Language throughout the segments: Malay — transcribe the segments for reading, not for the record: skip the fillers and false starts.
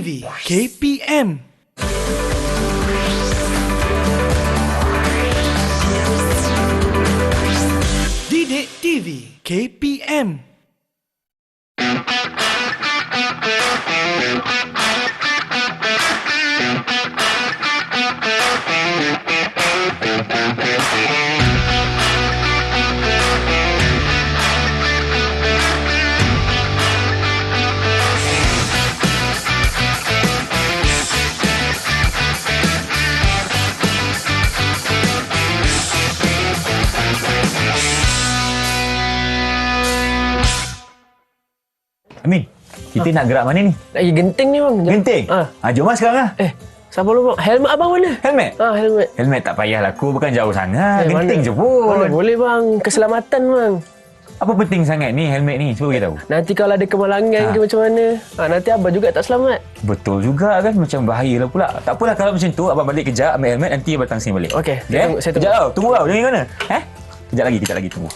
TV KPM. Didik TV KPM. Amin, kita nak gerak mana ni? Lagi genting ni bang. Genting? Jom lah sekarang lah. Sabar dulu bang. Helmet abang mana? Helmet? Helmet. Helmet tak payahlah, aku bukan jauh sangat. Genting mana? je pun. Mana boleh bang. Keselamatan bang. Apa penting sangat ni helmet ni? Cuba kita tahu. Nanti kalau ada kemalangan ke macam mana, nanti abang juga tak selamat. Betul juga kan, macam bahayalah pula. Tak apalah kalau macam tu, abang balik kejap ambil helmet, nanti abang datang sini balik. Okey, saya tunggu. Kejap tau, tunggu tau. Jangan pergi mana? Kejap lagi tunggu.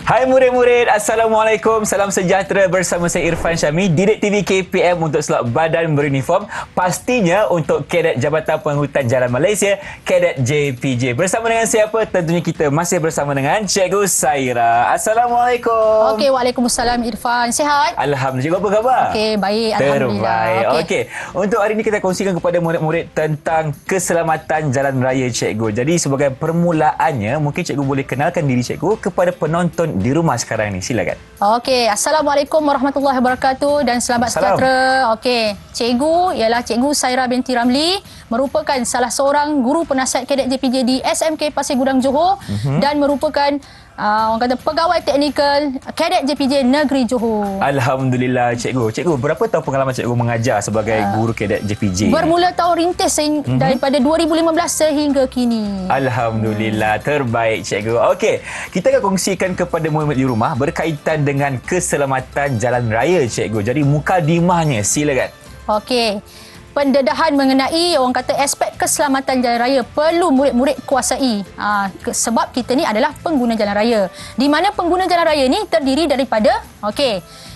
Hai murid-murid, Assalamualaikum, salam sejahtera bersama saya Irfan Syami, Didik TV KPM untuk slot badan beruniform, pastinya untuk Kadet Jabatan Pengangkutan Jalan Malaysia, Kadet JPJ. Bersama dengan siapa? Tentunya kita masih bersama dengan Cikgu Saira. Assalamualaikum. Okey, waalaikumsalam Irfan. Sihat? Alhamdulillah, apa khabar? Okey, baik. Alhamdulillah. Terbaik. Okey. Untuk hari ini kita kongsikan kepada murid-murid tentang keselamatan jalan raya Cikgu. Jadi sebagai permulaannya, mungkin Cikgu boleh kenalkan diri Cikgu kepada penonton di rumah sekarang ni. Silakan. Okey, Assalamualaikum warahmatullahi wabarakatuh dan selamat sejahtera. Okey, Cikgu ialah Cikgu Saira binti Ramli, merupakan salah seorang guru penasihat Kadet JPJ di SMK Pasir Gudang Johor dan merupakan orang kata pegawai teknikal Kadet JPJ Negeri Johor. Alhamdulillah Cikgu. Cikgu, berapa tahun pengalaman Cikgu mengajar sebagai guru Kadet JPJ? Bermula tahun rintis daripada 2015 sehingga kini. Alhamdulillah, terbaik Cikgu. Okey, kita akan kongsikan kepada murid-murid di rumah berkaitan dengan keselamatan jalan raya Cikgu. Jadi mukadimahnya, silakan. Okey. Pendedahan mengenai orang kata aspek keselamatan jalan raya perlu murid-murid kuasai. Sebab kita ni adalah pengguna jalan raya. Di mana pengguna jalan raya ni terdiri daripada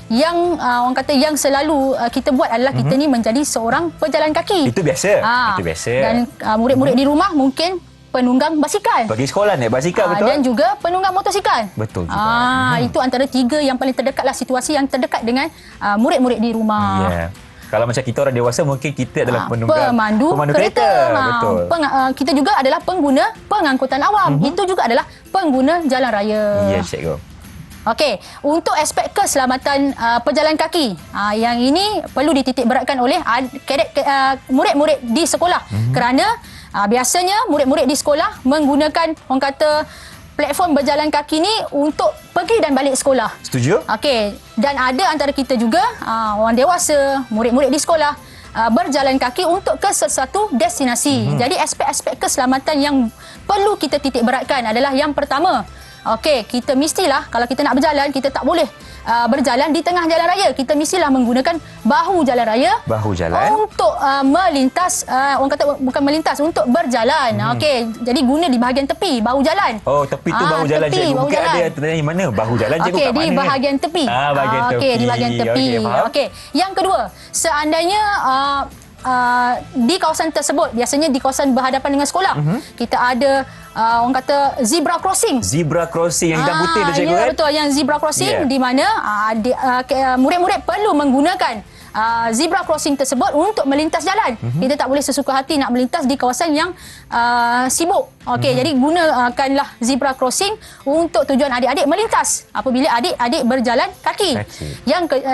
yang orang kata yang selalu kita buat adalah kita ni menjadi seorang pejalan kaki. Itu biasa. Itu biasa. Dan murid-murid di rumah mungkin penunggang basikal. Pergi sekolah naik basikal, betul? Dan juga penunggang motosikal. Betul juga. Itu antara tiga yang paling terdekatlah, situasi yang terdekat dengan murid-murid di rumah. Yeah. Kalau macam kita orang dewasa, mungkin kita adalah penunggang pemandu kereta. Betul. Kita juga adalah pengguna pengangkutan awam. Itu juga adalah pengguna jalan raya. Ya, Cikgu. Okey, untuk aspek keselamatan pejalan kaki, yang ini perlu dititik beratkan oleh murid-murid di sekolah. Kerana biasanya murid-murid di sekolah menggunakan orang kata platform berjalan kaki ni untuk pergi dan balik sekolah. Setuju? Okey, dan ada antara kita juga orang dewasa, murid-murid di sekolah berjalan kaki untuk ke sesuatu destinasi. Jadi aspek-aspek keselamatan yang perlu kita titik beratkan adalah yang pertama, kita mestilah kalau kita nak berjalan, kita tak boleh berjalan di tengah jalan raya. Kita mestilah menggunakan bahu jalan raya. Bahu jalan untuk melintas, orang kata bukan melintas, untuk berjalan. Jadi guna di bahagian tepi bahu jalan. Oh, tepi tu bahu jalan Cikgu. Mungkin ada yang tertanya di mana bahu jalan Cikgu, kat mana? Di bahagian tepi. Bahagian tepi. Di bahagian tepi. Yang kedua, seandainya di kawasan tersebut, biasanya di kawasan berhadapan dengan sekolah, kita ada orang kata zebra crossing. Zebra crossing yang hitam putih tu Cikgu, kan? Betul, yang zebra crossing di mana murid-murid perlu menggunakan zebra crossing tersebut untuk melintas jalan. Kita tak boleh sesuka hati nak melintas di kawasan yang sibuk. Jadi gunakanlah zebra crossing untuk tujuan adik-adik melintas apabila adik-adik berjalan kaki.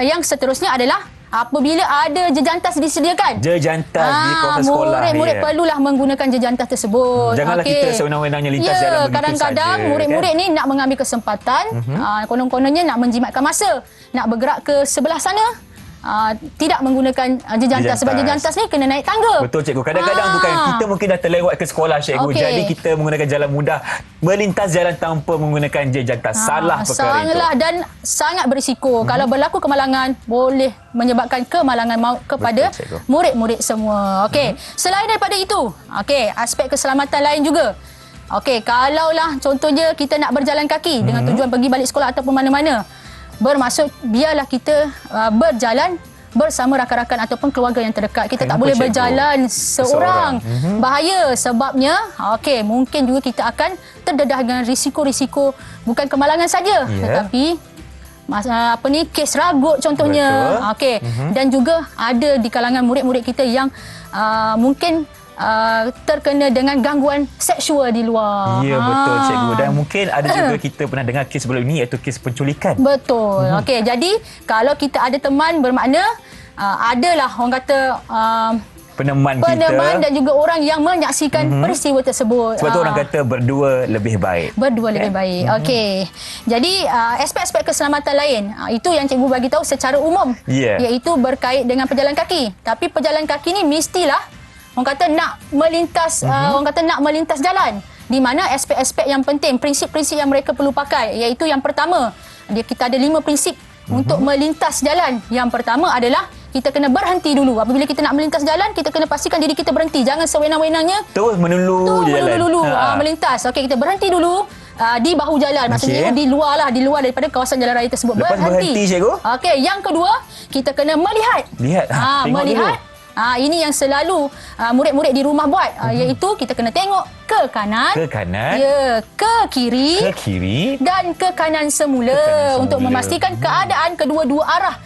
Yang seterusnya adalah apabila ada jejantas disediakan. Jejantas di kawasan sekolah. Murid-murid perlulah menggunakan jejantas tersebut. Janganlah kita sewenang-wenangnya lintas jalan begitu kadang-kadang saja, murid-murid ni nak mengambil kesempatan, konon-kononnya nak menjimatkan masa, nak bergerak ke sebelah sana. tidak menggunakan jejantas. Sebab jejantas ni kena naik tangga. Betul cikgu. Kadang-kadang tu kan kita mungkin dah terlewat ke sekolah cikgu. Okey. Jadi kita menggunakan jalan mudah, melintas jalan tanpa menggunakan jejantas. Salah perkara itu. Salah dan sangat berisiko. Kalau berlaku kemalangan, boleh menyebabkan kemalangan maut kepada Betul, cikgu. murid-murid semua. Okey. Selain daripada itu, okey, aspek keselamatan lain juga. Okey, kalaulah contohnya kita nak berjalan kaki dengan tujuan pergi balik sekolah ataupun mana-mana, bermaksud biarlah kita berjalan bersama rakan-rakan ataupun keluarga yang terdekat. Kita tak Kenapa, boleh cikgu? berjalan seorang. Bahaya sebabnya okey, mungkin juga kita akan terdedah dengan risiko-risiko bukan kemalangan saja, tetapi kes ragut contohnya. Okey. Dan juga ada di kalangan murid-murid kita yang mungkin terkena dengan gangguan seksual di luar. Ya, betul cikgu. Dan mungkin ada juga kita pernah dengar kes sebelum ini iaitu kes penculikan. Betul. Okey, jadi kalau kita ada teman bermakna adalah orang kata Peneman peneman kita. dan juga orang yang menyaksikan peristiwa tersebut. Sebab tu orang kata berdua lebih baik. Berdua lebih baik. Okey. Jadi aspek-aspek keselamatan lain itu yang cikgu bagi tahu secara umum, iaitu berkait dengan pejalan kaki. Tapi pejalan kaki ni mestilah orang kata nak melintas orang kata nak melintas jalan, di mana aspek-aspek yang penting, prinsip-prinsip yang mereka perlu pakai, iaitu yang pertama, kita ada 5 prinsip untuk melintas jalan. Yang pertama adalah kita kena berhenti dulu. Apabila kita nak melintas jalan, kita kena pastikan diri kita berhenti. Jangan sewenang-wenangnya Terus melulu je jalan. dulu melintas. Okey, kita berhenti dulu di bahu jalan. Maksudnya di luar daripada kawasan jalan raya tersebut. Lepas berhenti, cikgu? Okey, yang kedua, kita kena melihat. Tengok melihat. dulu. Ini yang selalu murid-murid di rumah buat, iaitu kita kena tengok ke kanan, ke kiri dan ke kanan semula untuk memastikan keadaan kedua-dua arah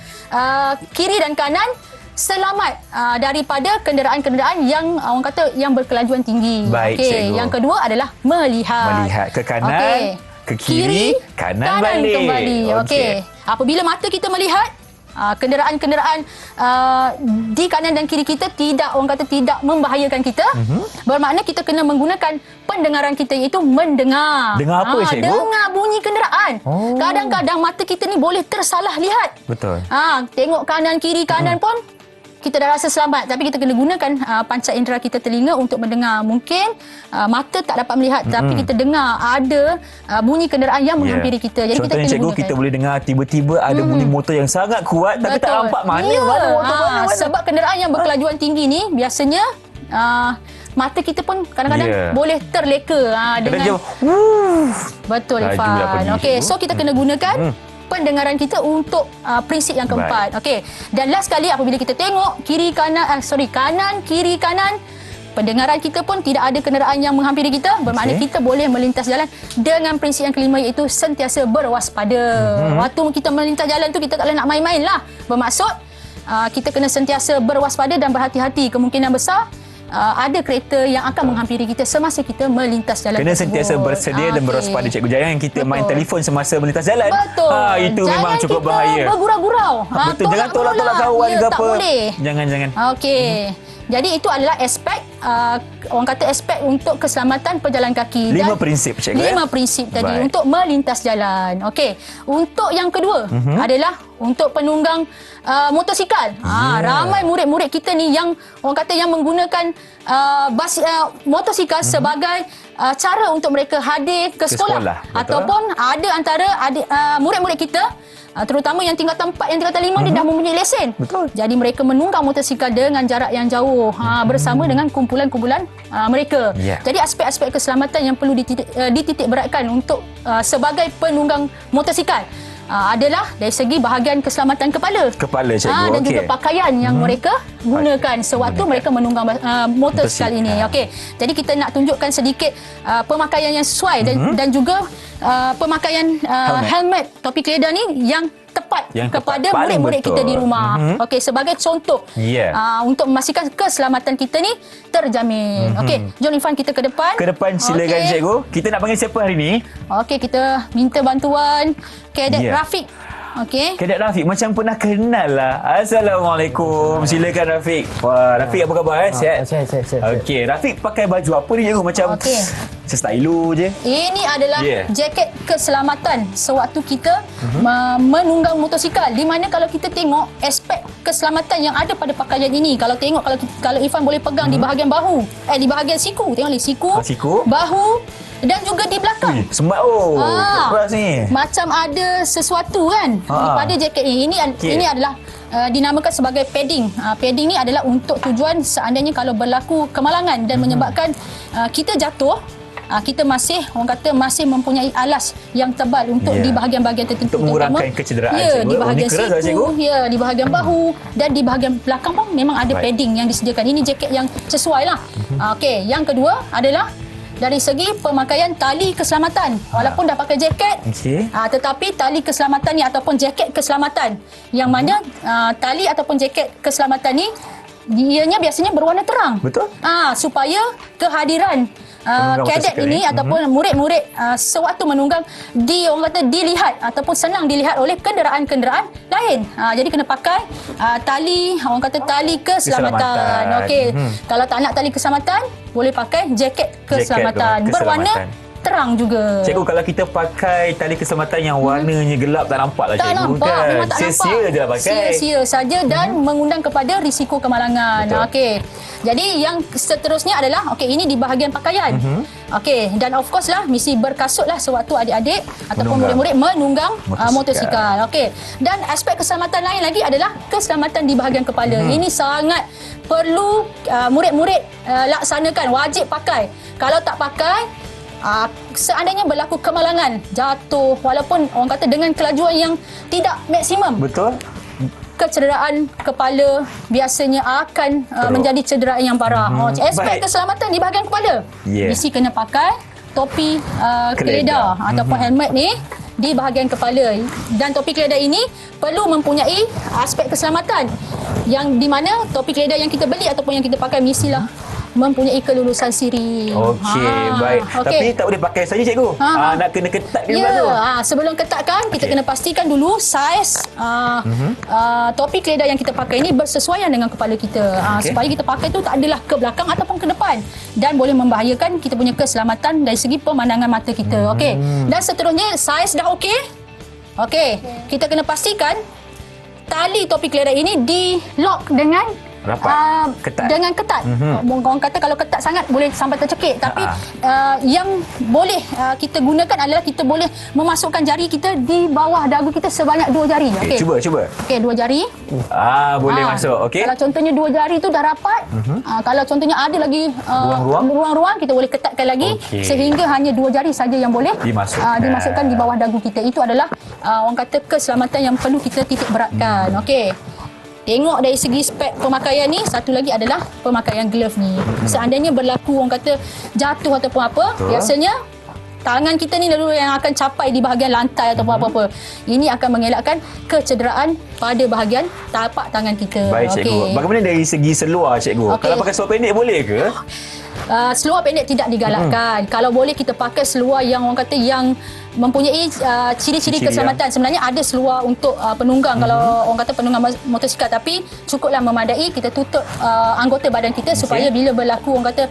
kiri dan kanan selamat daripada kenderaan-kenderaan yang orang kata yang berkelajuan tinggi. Baik, cikgu. Yang kedua adalah melihat ke kanan, ke kiri, kanan balik. Kembali. Okey. Apabila mata kita melihat kenderaan-kenderaan di kanan dan kiri kita tidak membahayakan kita, bermakna kita kena menggunakan pendengaran kita, iaitu mendengar. Dengar apa, cikgu? Dengar bunyi kenderaan. Kadang-kadang mata kita ni boleh tersalah lihat. Betul. Tengok kanan kiri kanan pun kita dah rasa selamat, tapi kita kena gunakan panca indera kita, telinga, untuk mendengar. Mungkin mata tak dapat melihat, tapi kita dengar ada bunyi kenderaan yang menghampiri kita. Jadi contohnya kita kena cikgu, gunakan. kita boleh dengar tiba-tiba ada bunyi motor yang sangat kuat, tapi tak nampak mana motor mana. Sebab kenderaan yang berkelajuan tinggi ni biasanya mata kita pun kadang-kadang boleh terleka dengan betul, Irfan. Okey, so kita kena gunakan pendengaran kita untuk prinsip yang keempat. Okey. Dan last sekali, apabila kita tengok kanan kiri kanan, pendengaran kita pun tidak ada kenderaan yang menghampiri kita, bermakna kita boleh melintas jalan dengan prinsip yang kelima, iaitu sentiasa berwaspada. Waktu kita melintas jalan tu kita tak boleh nak main-main lah. Bermaksud kita kena sentiasa berwaspada dan berhati-hati. Kemungkinan besar ada kereta yang akan menghampiri kita semasa kita melintas jalan Kena tersebut. sentiasa bersedia dan berwaspada, cikgu. Jangan kita main telefon semasa melintas jalan. Betul. Itu memang cukup bahaya. Jangan kita bergurau-gurau. Betul. Jangan tolak-tolak kawan ke tak apa. boleh. Jangan. Okey. Jadi itu adalah aspek orang kata aspek untuk keselamatan pejalan kaki. 5 prinsip, cikgu. 5 prinsip tadi Baik. untuk melintas jalan. Okey. Untuk yang kedua adalah untuk penunggang motosikal. Ramai murid-murid kita ni yang orang kata yang menggunakan motosikal sebagai cara untuk mereka hadir ke sekolah. Ataupun ada antara murid-murid kita, terutama yang tingkatan 4, yang tingkatan 5 ni dah mempunyai lesen. Betul. Jadi mereka menunggang motosikal dengan jarak yang jauh bersama dengan kumpulan-kumpulan mereka. Jadi aspek-aspek keselamatan yang perlu dititik beratkan untuk sebagai penunggang motosikal adalah dari segi bahagian keselamatan kepala, cikgu. dan juga pakaian yang mereka gunakan sewaktu mereka menunggang motosikal ini. Okey. Jadi kita nak tunjukkan sedikit pemakaian yang sesuai dan juga pemakaian helmet, topi keledar ni yang tepat kepada murid-murid kita di rumah. Okey, sebagai contoh untuk memastikan keselamatan kita ni terjamin. Okey, jom Irfan kita ke depan. Silakan, cikgu. Kita nak panggil siapa hari ni? Okey, kita minta bantuan Kadet Rafiq. Okey. Kadet Rafiq macam pernah kenal lah. Assalamualaikum. Silakan Rafiq. Wah, Rafiq apa khabar? Sihat? Sihat. Okey, Rafiq pakai baju apa ni cikgu? Macam Okey. sestylo je. Ini adalah Yeah. jaket keselamatan sewaktu kita menunggang motosikal. Di mana kalau kita tengok aspek keselamatan yang ada pada pakaian ini, kalau tengok kalau Irfan boleh pegang di bahagian bahu, di bahagian siku, tengok ni siku, Siku. bahu dan juga di belakang. Smart keras ni. Macam ada sesuatu kan pada jaket ini. Okey. Ini adalah dinamakan sebagai padding. Padding ni adalah untuk tujuan seandainya kalau berlaku kemalangan dan menyebabkan kita jatuh, kita masih masih mempunyai alas yang tebal untuk Ya. di bahagian-bahagian tertentu. Untuk mengurangkan kecederaan, Ya, cikgu. di bahagian Ini keras lah, cikgu. siku, ya, di bahagian bahu dan di bahagian belakang pun memang ada Baik. padding yang disediakan. Ini jaket yang sesuai lah. Okey, yang kedua adalah dari segi pemakaian tali keselamatan. Walaupun dah pakai jaket, Okey. tetapi tali keselamatan ni ataupun jaket keselamatan yang mana tali ataupun jaket keselamatan ni ianya biasanya berwarna terang. Betul. Supaya kehadiran Penunggang kadet motosikal ini ni. ataupun murid-murid sewaktu menunggang dilihat ataupun senang dilihat oleh kenderaan-kenderaan lain. Jadi kena pakai tali tali keselamatan. Keselamatan. Okey. Kalau tak nak tali keselamatan, boleh pakai jaket keselamatan. Berwarna terang juga. Cikgu, kalau kita pakai tali keselamatan yang warnanya gelap tak nampak lah Tak cikgu nampak, kan. memang tak Sia-sia nampak. je lah pakai. Sia-sia saja dan mengundang kepada risiko kemalangan. Betul. Okey. Jadi yang seterusnya adalah ini di bahagian pakaian. Okey, dan of course lah mesti berkasut lah sewaktu adik-adik ataupun murid-murid menunggang motosikal. Okey. Dan aspek keselamatan lain lagi adalah keselamatan di bahagian kepala. Ini sangat perlu murid-murid laksanakan, wajib pakai. Kalau tak pakai, seandainya berlaku kemalangan, jatuh walaupun orang kata dengan kelajuan yang tidak maksimum, Betul. kecederaan kepala biasanya akan menjadi cederaan yang parah. Aspek Baik. keselamatan di bahagian kepala. Yeah. Mesti kena pakai topi keledar ataupun helmet ni di bahagian kepala. Dan topi keledar ini perlu mempunyai aspek keselamatan yang di mana topi keledar yang kita beli ataupun yang kita pakai mestilah mempunyai kelulusan siri. Okey, baik. Tapi tak boleh pakai saja cikgu. Nak kena ketat dia Ya, tu. sebelum ketatkan kita kena pastikan dulu saiz topi keledar yang kita pakai ini bersesuaian dengan kepala kita. Supaya kita pakai tu tak adalah ke belakang ataupun ke depan dan boleh membahayakan kita punya keselamatan dari segi pemandangan mata kita. Okey. Dan seterusnya saiz dah okey. Okey, kita kena pastikan tali topi keledar ini di-lock dengan Rapat. Ketat. dengan ketat. Orang kata kalau ketat sangat boleh sampai tercekik. Tapi yang boleh kita gunakan adalah kita boleh memasukkan jari kita di bawah dagu kita sebanyak 2 jari. Okey. Cuba. Okey, 2 jari. Boleh masuk. Okey. Kalau contohnya 2 jari tu dah rapat. Kalau contohnya ada lagi ruang-ruang, kita boleh ketatkan lagi sehingga hanya 2 jari saja yang boleh dimasukkan di bawah dagu kita. Itu adalah orang kata keselamatan yang perlu kita titik beratkan. Okey. Tengok dari segi spek pemakaian ni, satu lagi adalah pemakaian glove ni. Seandainya berlaku orang kata jatuh ataupun apa, biasanya tangan kita ni lalu yang akan capai di bahagian lantai ataupun apa-apa. Ini akan mengelakkan kecederaan pada bahagian tapak tangan kita. Baik cikgu. Bagaimana dari segi seluar cikgu? Kalau pakai seluar pendek boleh ke? Seluar pendek tidak digalakkan. Kalau boleh kita pakai seluar yang orang kata yang mempunyai ciri-ciri keselamatan. Sebenarnya ada seluar untuk penunggang kalau orang kata penunggang motosikal, tapi cukuplah memadai kita tutup anggota badan kita supaya bila berlaku orang kata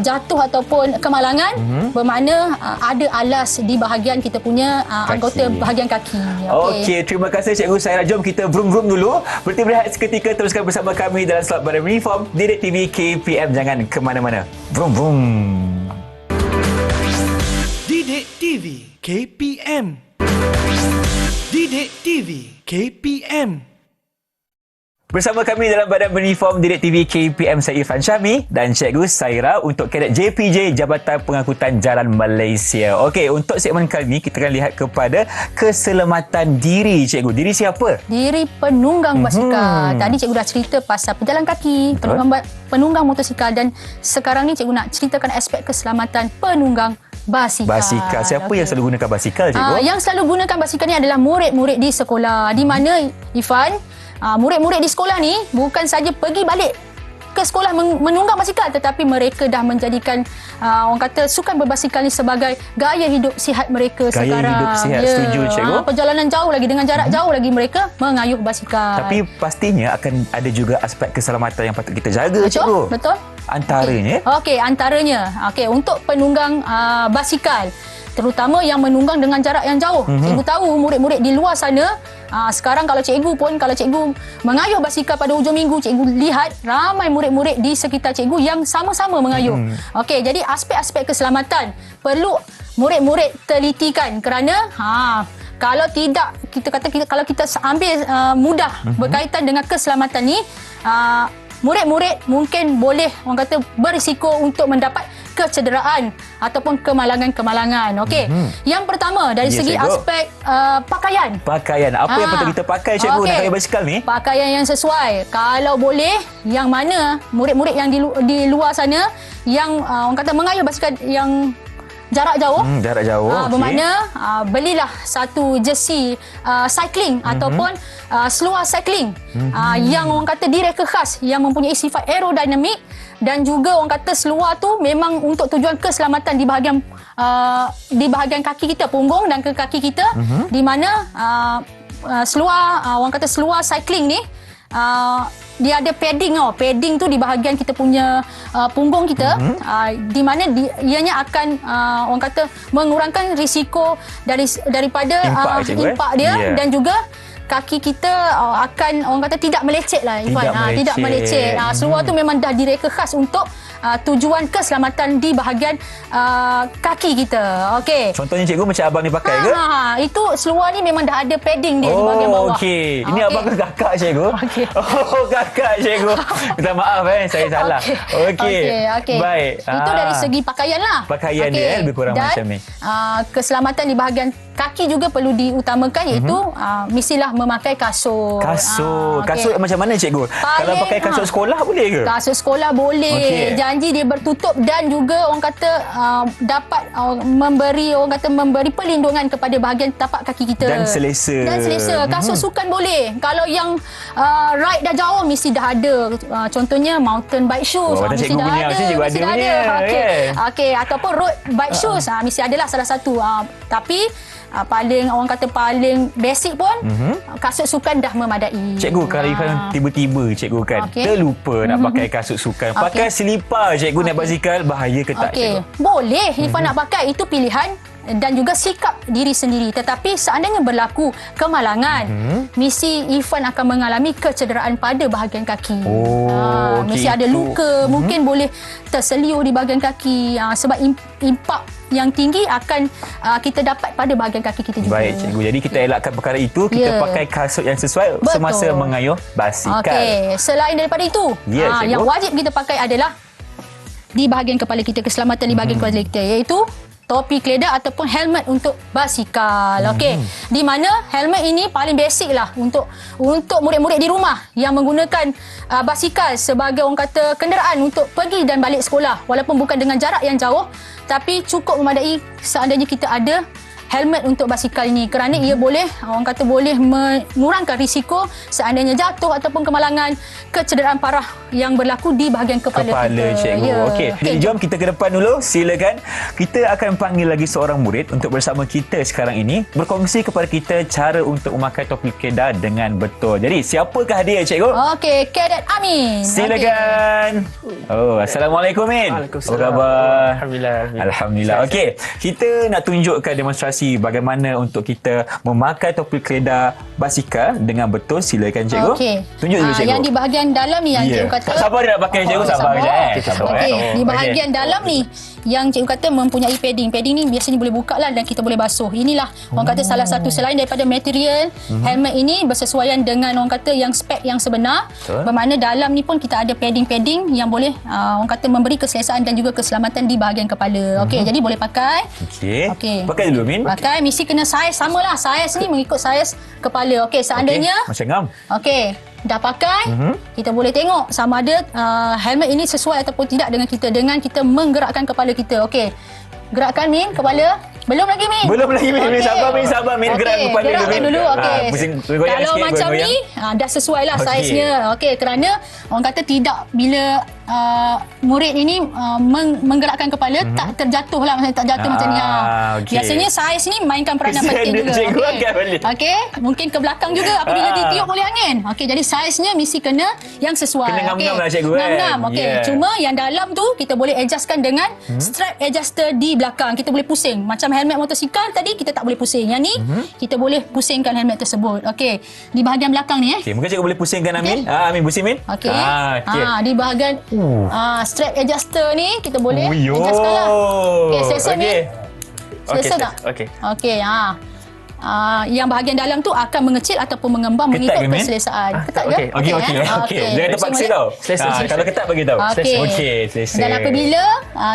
jatuh ataupun kemalangan bermakna ada alas di bahagian kita punya anggota bahagian kaki. Okey, terima kasih cikgu Saira. Jom kita vroom-vroom dulu. Berhenti berehat seketika, teruskan bersama kami dalam slot Badan Uniform Didik TV KPM. Jangan ke mana-mana. Vroom vroom. Didik TV KPM. Didik TV KPM. Bersama kami dalam Badan Beruniform Didik TV KPM, saya Irfan Syami dan Cikgu Saira untuk kadet JPJ Jabatan Pengangkutan Jalan Malaysia. Okey, untuk segmen kali ini kita akan lihat kepada keselamatan diri cikgu. Diri siapa? Diri penunggang basikal. Tadi cikgu dah cerita pasal pejalan kaki, penunggang motosikal dan sekarang ni cikgu nak ceritakan aspek keselamatan penunggang basikal. Basikal. Siapa yang selalu gunakan basikal cikgu? Yang selalu gunakan basikal ni adalah murid-murid di sekolah. Di mana Irfan, murid-murid di sekolah ni bukan saja pergi balik ke sekolah menunggang basikal, tetapi mereka dah menjadikan orang kata sukan berbasikal ni sebagai gaya hidup sihat mereka Gaya sekarang. hidup sihat, setuju, cikgu. Perjalanan jauh lagi, dengan jarak jauh lagi mereka mengayuh basikal. Tapi pastinya akan ada juga aspek keselamatan yang patut kita jaga, betul, cikgu. betul. Antaranya? Okey, antaranya. Okey, untuk penunggang basikal, terutama yang menunggang dengan jarak yang jauh. Cikgu tahu murid-murid di luar sana, sekarang kalau cikgu mengayuh basikal pada hujung minggu, cikgu lihat ramai murid-murid di sekitar cikgu yang sama-sama mengayuh. Okey, jadi aspek-aspek keselamatan perlu murid-murid telitikan, kerana kalau tidak, kalau kita ambil mudah berkaitan dengan keselamatan ni, murid-murid mungkin boleh orang kata berisiko untuk mendapat kecederaan ataupun kemalangan-kemalangan. Okey. Yang pertama dari segi aspek pakaian. Pakaian. Apa yang patut kita pakai, cikgu, nak kaya basikal ni? Pakaian yang sesuai. Kalau boleh, yang mana murid-murid yang di luar sana yang orang kata mengayuh basikal yang jarak jauh. Jarak jauh. Bermakna belilah satu jersey cycling ataupun seluar cycling yang orang kata direka khas, yang mempunyai sifat aerodinamik, dan juga orang kata seluar tu memang untuk tujuan keselamatan di bahagian kaki kita, punggung dan ke kaki kita, di mana seluar orang kata seluar cycling ni dia ada padding padding tu di bahagian kita punya punggung kita, di mana ianya akan orang kata mengurangkan risiko daripada impak dia, dan juga kaki kita akan orang kata tidak melecet lah, Ifan. Tidak melecet. Seluar tu memang dah direka khas untuk tujuan keselamatan di bahagian kaki kita. Okey. Contohnya cikgu macam abang ni pakai ke? Itu seluar ni memang dah ada padding dia di bahagian bawah. Okey. Ini abang ke kakak, cikgu? Okey. Oh, kakak, cikgu. Minta maaf saya salah. Okey. Baik. Itu dari segi pakaian lah. Pakaian dia lebih kurang dan, macam ni. Keselamatan di bahagian kaki juga perlu diutamakan, iaitu mestilah memakai kasut. Kasut macam mana, cikgu? Kalau pakai kasut sekolah boleh ke? Kasut sekolah boleh. Janji dia bertutup dan juga orang kata dapat memberi perlindungan kepada bahagian tapak kaki kita. Dan selesa. Kasut sukan boleh. Kalau yang ride dah jauh mesti dah ada. Contohnya mountain bike shoes. Mesti dah ada. Mesti dah ada. Okey. Ataupun road bike shoes. Mesti adalah salah satu. Tapi paling orang kata paling basic pun kasut sukan dah memadai. Cikgu, kalau Ifan tiba-tiba cikgu kan terlupa nak pakai kasut sukan, pakai selipar cikgu naik basikal, bahaya ke tak, cikgu? Boleh Ifan nak pakai, itu pilihan dan juga sikap diri sendiri. Tetapi seandainya berlaku kemalangan, mesti Ifan akan mengalami kecederaan pada bahagian kaki. Mesti ada luka, mungkin boleh terseliur di bahagian kaki, sebab impak yang tinggi akan kita dapat pada bahagian kaki kita juga. Baik, cikgu. Jadi kita elakkan perkara itu, kita pakai kasut yang sesuai semasa mengayuh basikal. Okey. Selain daripada itu, yang wajib kita pakai adalah di bahagian kepala kita, keselamatan di bahagian kepala kita, iaitu topi keledar ataupun helmet untuk basikal. Okey. Di mana helmet ini paling basic lah untuk murid-murid di rumah yang menggunakan basikal sebagai orang kata kenderaan untuk pergi dan balik sekolah, walaupun bukan dengan jarak yang jauh, tapi cukup memadai seandainya kita ada helmet untuk basikal ini, kerana ia boleh orang kata boleh mengurangkan risiko seandainya jatuh ataupun kemalangan, kecederaan parah yang berlaku di bahagian kepala kita. Cikgu. Okey. Jadi jom kita ke depan dulu. Silakan. Kita akan panggil lagi seorang murid untuk bersama kita sekarang ini berkongsi kepada kita cara untuk memakai topi keledar dengan betul. Jadi siapakah dia, cikgu? Okey, Kadet Amin. Silakan. Assalamualaikum, Min. Waalaikumsalam. Apa khabar? Alhamdulillah. Okey, kita nak tunjukkan demonstrasi bagaimana untuk kita memakai topi keledar basikal dengan betul. Silakan, cikgu. Okey. Tunjuk dulu, cikgu. Yang di bahagian dalam ni yang cikgu kata. Sabar dia nak pakai, cikgu. Sabar kejap. Okey, di bahagian dalam ni yang cikgu kata mempunyai padding. Padding ni biasanya boleh buka lah dan kita boleh basuh. Inilah orang kata salah satu, selain daripada material helmet ini bersesuaian dengan orang kata yang spek yang sebenar. Bermakna dalam ni pun kita ada padding-padding yang boleh orang kata memberi keselesaan dan juga keselamatan di bahagian kepala. Okey, jadi boleh pakai. Okey. Pakai dulu, Min. Pakai mesti kena saiz samalah. Saiz ni mengikut saiz kepala. Okey, seandainya macam ngam. Okey, dah pakai, kita boleh tengok sama ada helmet ini sesuai ataupun tidak dengan kita menggerakkan kepala kita. Okey. Gerakkan, Min, kepala. Belum lagi, Min. Belum lagi, Min. Okey. Sabar, Min. Sabar, Min. Okey, Gerak kepala gerakkan dulu. Okey. Pusing, goyang Kalau sikit, macam goyang. ni, dah sesuai lah Okey. saiznya. Okey, kerana orang kata tidak bila murid ini menggerakkan kepala, tak terjatuh lah. Maksudnya tak jatuh macam ni. Okey. Biasanya saiz ni mainkan peranan Kesian penting dia, juga. cikgu Okey. angkat balik. Okey, mungkin ke belakang juga apabila ditiup oleh angin. Okey, jadi saiznya mesti kena yang sesuai. Kena ngam-ngam Okey. lah, cikgu, kan? Ngam-ngam. Okey. Yeah. Cuma yang dalam tu kita boleh adjustkan dengan strap adjuster di belakang. Kita boleh pusing. Macam helmet motosikal tadi kita tak boleh pusing. Yang ni kita boleh pusingkan helmet tersebut. Okey. Di bahagian belakang ni Okey, mungkin cikgu boleh pusingkan Amin. Amin, pusing, Min. Okey. Okey. Di bahagian strap adjuster ni kita boleh Uyo. adjustkan lah. Okey, selesa ni. Okey. Selesa tak? Okey. Okey, yang bahagian dalam tu akan mengecil ataupun mengembang Ketat mengikut ke, Min? keselesaan. Ketat ke? Okey. Jangan terpaksa Pusing tau. balik. Selesa. Kalau ketat bagi tahu. Okey, selesa. Dan apabila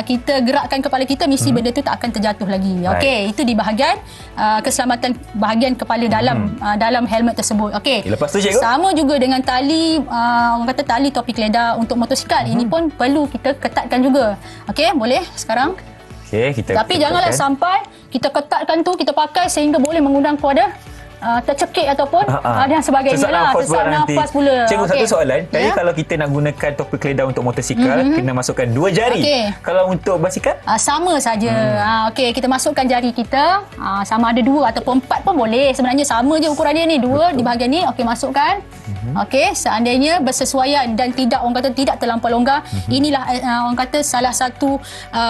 kita gerakkan kepala kita, mesti benda tu tak akan terjatuh lagi. Okey, itu di bahagian keselamatan bahagian kepala dalam helmet tersebut. Okey. Lepas tu, cikgu? Sama juga dengan tali orang kata tali topi keledar untuk motosikal. Ini pun perlu kita ketatkan juga. Okey, boleh sekarang? Okey, kita Tapi janganlah sampai kita ketatkan tu, kita pakai sehingga boleh mengundang kepada tercekik ataupun dan sebagainya sesak lah. nafas Sesak pula nanti. nafas pula. Cikgu, Okey. satu soalan. Tadi Ya? kalau kita nak gunakan topi keledar untuk motosikal, kena masukkan 2 jari. Okey. Kalau untuk basikal? Sama saja. Okey, kita masukkan jari kita. Sama ada 2 ataupun 4 pun boleh. Sebenarnya sama je ukuran dia ni. 2 di bahagian ni. Okey, masukkan. Okey, seandainya bersesuaian dan tidak orang kata tidak terlampau longgar, inilah orang kata salah satu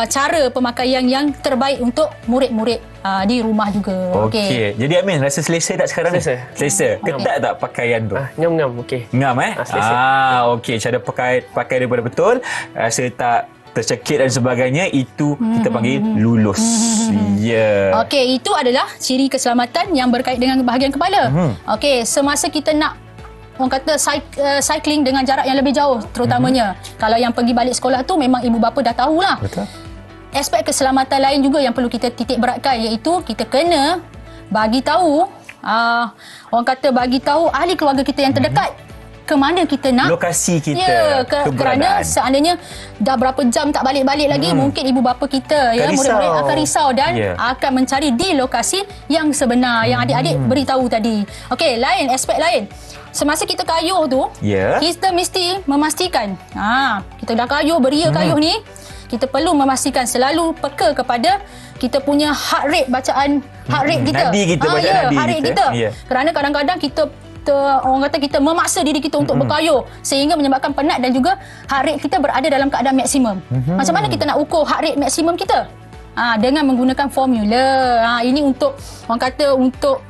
cara pemakaian yang terbaik untuk murid-murid di rumah juga. Okey. Jadi Amin, rasa selesa tak sekarang Selesa. ni? Selesa. Ketat tak pakaian tu? Ngam-ngam, okey. Ngam selesa. Okey, cara pakai daripada betul, rasa tak tercekik dan sebagainya, itu kita panggil lulus. Ya. Okey, itu adalah ciri keselamatan yang berkait dengan bahagian kepala. Okey, semasa kita nak orang kata cycling dengan jarak yang lebih jauh terutamanya. Kalau yang pergi balik sekolah tu memang ibu bapa dah tahulah. Betul. Aspek keselamatan lain juga yang perlu kita titik beratkan, iaitu kita kena bagi tahu orang kata bagi tahu ahli keluarga kita yang terdekat ke mana kita nak Lokasi kita, ya, kerana keberadaan. seandainya dah berapa jam tak balik-balik lagi, mungkin ibu bapa kita Akan murid-murid risau. akan risau dan akan mencari di lokasi yang sebenar yang adik-adik beritahu tadi. Okey, aspek lain. Semasa kita kayuh tu, kita mesti memastikan kita dah kayuh, beria kayuh ni, kita perlu memastikan selalu peka kepada kita punya heart rate, bacaan heart rate kita. Nadi kita, bacaan nadi heart rate kita. kita. Kerana kadang-kadang orang kata kita memaksa diri kita untuk berkayuh sehingga menyebabkan penat dan juga heart rate kita berada dalam keadaan maksimum. Macam mana kita nak ukur heart rate maksimum kita? Dengan menggunakan formula. Ini untuk orang kata untuk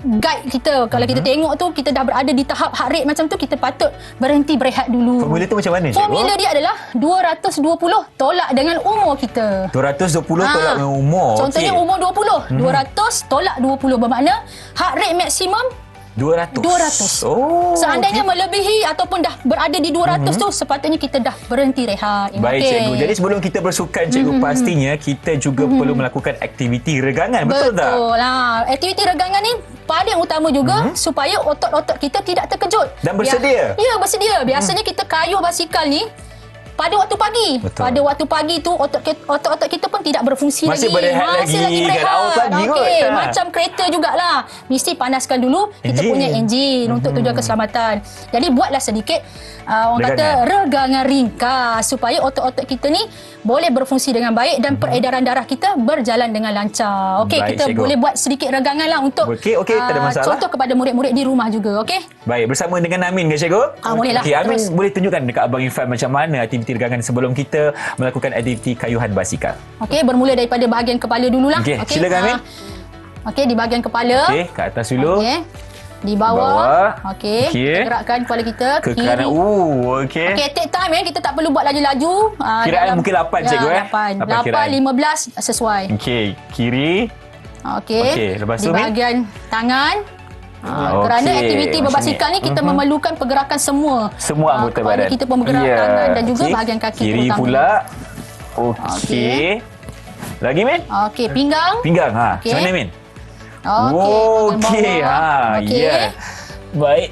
guide kita. Kalau kita tengok tu kita dah berada di tahap heart rate macam tu, kita patut berhenti berehat dulu. Formula tu macam mana, cikgu? Formula dia adalah 220 tolak dengan umur kita. 220 tolak dengan umur. Contohnya umur 20. 200 tolak 20 bermakna heart rate maksimum 200. Oh. Seandainya melebihi ataupun dah berada di 200 tu, sepatutnya kita dah berhenti rehat. Baik, cikgu. Jadi sebelum kita bersukan, cikgu, pastinya kita juga perlu melakukan aktiviti regangan. Betul tak? Betul lah. Aktiviti regangan ni paling utama juga supaya otot-otot kita tidak terkejut. Dan bersedia. Ya, bersedia. Biasanya kita kayuh basikal ni pada waktu pagi. Betul. Pada waktu pagi tu otot-otot kita pun tidak berfungsi Masih lagi. berehat Masih lagi. lagi berehat. Kan? Awal pagi kot. Okey, macam kereta jugalah. Mesti panaskan dulu kita punya enjin untuk tujuan keselamatan. Jadi buatlah sedikit orang kata regangan ringkas supaya otot-otot kita ni boleh berfungsi dengan baik dan peredaran darah kita berjalan dengan lancar. Okey, Baik, kita cikgu. boleh buat sedikit regangan lah untuk Okey, tak ada masalah. contoh kepada murid-murid di rumah juga. Okey? Baik, bersama dengan Amin ke, cikgu? Bolehlah. Okey, Amin Terus. boleh tunjukkan dekat Abang Irfan macam mana aktiviti regangan sebelum kita melakukan aktiviti kayuhan basikal. Okey, bermula daripada bahagian kepala dululah. Okey, silakan, Amin. Okey, di bahagian kepala. Okey, ke atas dulu. Okey. Di bawah. Okey. Okey. Kita gerakkan kepala kita Ke kiri. kanan. Okey. Okey, take time kita tak perlu buat laju-laju. Kiraan mungkin 8, cikgu, 8. Apa kiraan? 15 sesuai. Okey, kiri. Okey. Okey, lepas tu, di Min? bahagian tangan. Okey, Kerana aktiviti macam berbasikal ni kita memerlukan pergerakan semua anggota kepala badan. kita pun bergerak, tangan dan juga Okey. bahagian kaki Kiri terutama. pula. Okey. Lagi, Min? Okey, pinggang. Pinggang. Okey. Macam mana, Min? Okey, Okey. bahagian bawah. Okey. Ya. Baik.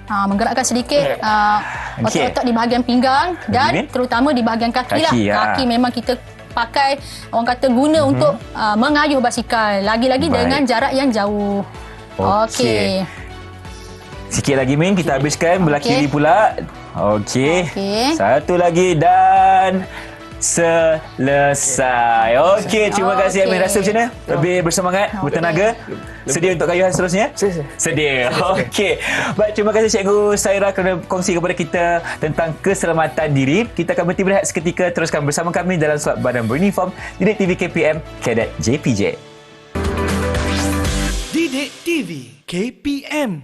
Menggerakkan sedikit Okey. otot-otot di bahagian pinggang dan Min? terutama di bahagian kaki lah. Kaki, Kaki memang kita pakai, orang kata guna untuk mengayuh basikal. Lagi-lagi dengan jarak yang jauh. Okey. Sikit lagi Min, kita habiskan belah kiri pula. Okey. Satu lagi dan selesai. Okey, terima kasih Amin. Rasa macam mana? Lebih bersemangat, bertenaga? Sedia untuk kayuhan seterusnya? Sedia. Okey. Baik, terima kasih Cikgu Saira kerana kongsi kepada kita tentang keselamatan diri. Kita akan berhenti berehat seketika. Teruskan bersama kami dalam Solat Badan Beruniform Didik TV KPM Kadet JPJ. Didik TV KPM.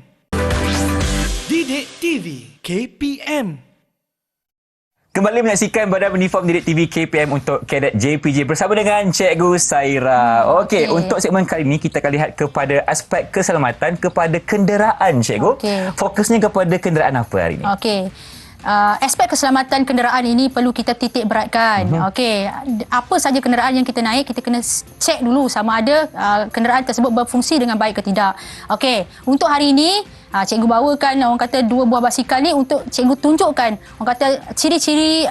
Didik TV KPM. Kembali menyaksikan Badan Beruniform Didik TV KPM untuk Kadet JPJ bersama dengan Cikgu Saira. Okey, untuk segmen kali ini kita akan lihat kepada aspek keselamatan kepada kenderaan, Cikgu. Fokusnya kepada kenderaan apa hari ini? Okey. Aspek keselamatan kenderaan ini perlu kita titik beratkan. Okey, apa saja kenderaan yang kita naik, kita kena cek dulu sama ada kenderaan tersebut berfungsi dengan baik ke tidak. Okey, untuk hari ini cikgu bawakan orang kata 2 buah basikal ni untuk cikgu tunjukkan orang kata ciri-ciri